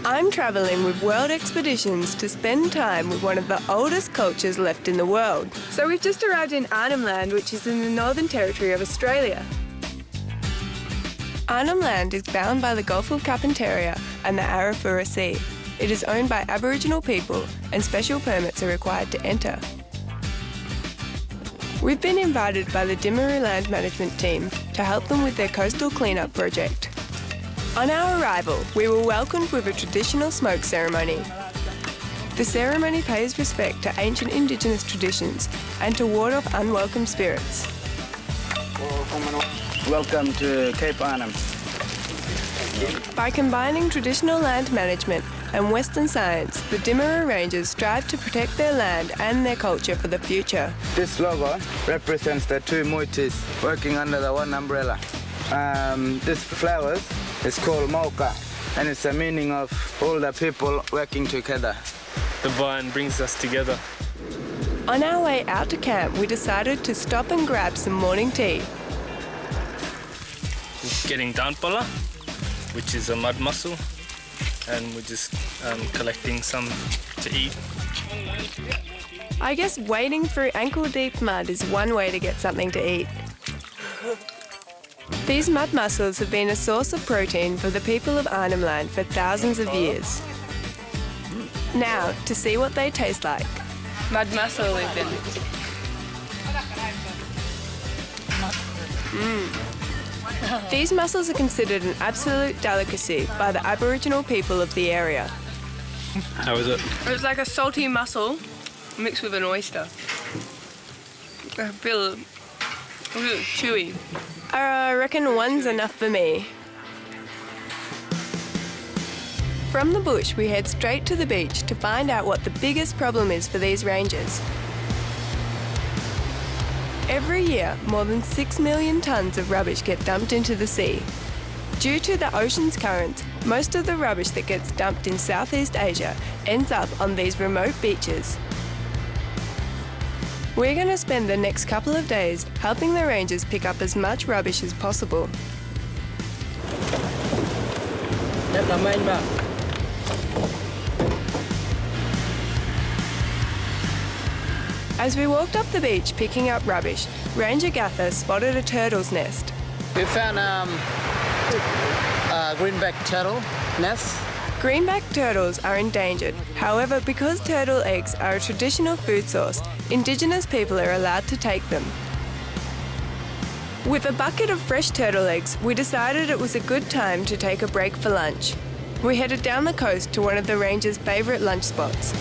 I'm travelling with World Expeditions to spend time with one of the oldest cultures left in the world. So we've just arrived in Arnhem Land, which is in the Northern Territory of Australia. Arnhem Land is bound by the Gulf of Carpentaria and the Arafura Sea. It is owned by Aboriginal people and special permits are required to enter. We've been invited by the Timaru Land Management team to help them with their coastal cleanup project. On our arrival, we were welcomed with a traditional smoke ceremony. The ceremony pays respect to ancient Indigenous traditions and to ward off unwelcome spirits. Welcome to Cape Arnhem. By combining traditional land management and Western science, the Timaru Rangers strive to protect their land and their culture for the future. This logo represents the two moitis working under the one umbrella. This flowers is called Mauka, and it's the meaning of all the people working together. The vine brings us together. On our way out to camp, we decided to stop and grab some morning tea. We're getting Danpala, which is a mud mussel, and we're just collecting some to eat. I guess wading through ankle-deep mud is one way to get something to eat. These mud mussels have been a source of protein for the people of Arnhem Land for thousands of years. Now, to see what they taste like. Mud mussel even. These mussels are considered an absolute delicacy by the Aboriginal people of the area. How is it? It's like a salty mussel mixed with an oyster. A bit chewy. I reckon one's enough for me. From the bush, we head straight to the beach to find out what the biggest problem is for these rangers. Every year, more than 6 million tonnes of rubbish get dumped into the sea. Due to the ocean's currents, most of the rubbish that gets dumped in Southeast Asia ends up on these remote beaches. We're going to spend the next couple of days helping the rangers pick up as much rubbish as possible. As we walked up the beach picking up rubbish, Ranger Gather spotted a turtle's nest. We found greenback turtle nest. Greenback turtles are endangered. However, because turtle eggs are a traditional food source, Indigenous people are allowed to take them. With a bucket of fresh turtle eggs, we decided it was a good time to take a break for lunch. We headed down the coast to one of the rangers' favourite lunch spots.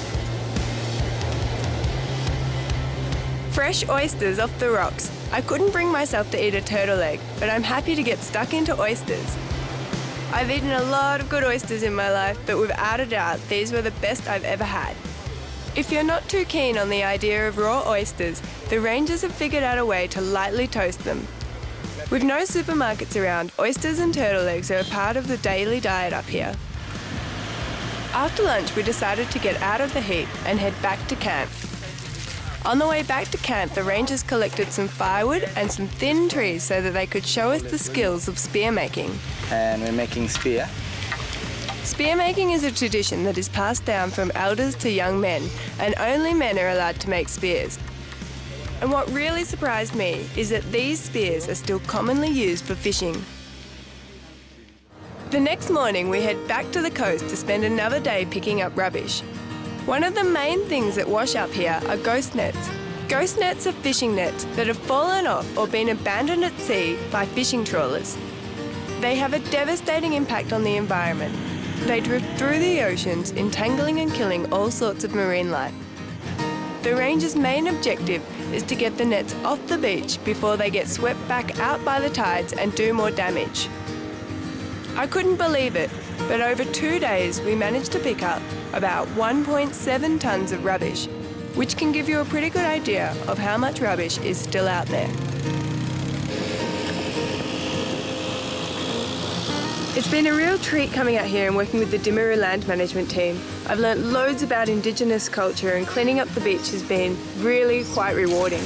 Fresh oysters off the rocks. I couldn't bring myself to eat a turtle egg, but I'm happy to get stuck into oysters. I've eaten a lot of good oysters in my life, but without a doubt, these were the best I've ever had. If you're not too keen on the idea of raw oysters, the rangers have figured out a way to lightly toast them. With no supermarkets around, oysters and turtle eggs are a part of the daily diet up here. After lunch, we decided to get out of the heat and head back to camp. On the way back to camp, the rangers collected some firewood and some thin trees so that they could show us the skills of spear making. And we're making spear. Spear making is a tradition that is passed down from elders to young men, and only men are allowed to make spears. And what really surprised me is that these spears are still commonly used for fishing. The next morning, we head back to the coast to spend another day picking up rubbish. One of the main things that wash up here are ghost nets. Ghost nets are fishing nets that have fallen off or been abandoned at sea by fishing trawlers. They have a devastating impact on the environment. They drift through the oceans, entangling and killing all sorts of marine life. The rangers' main objective is to get the nets off the beach before they get swept back out by the tides and do more damage. I couldn't believe it, but over 2 days we managed to pick up about 1.7 tonnes of rubbish, which can give you a pretty good idea of how much rubbish is still out there. It's been a real treat coming out here and working with the Timaru Land Management team. I've learnt loads about Indigenous culture, and cleaning up the beach has been really quite rewarding.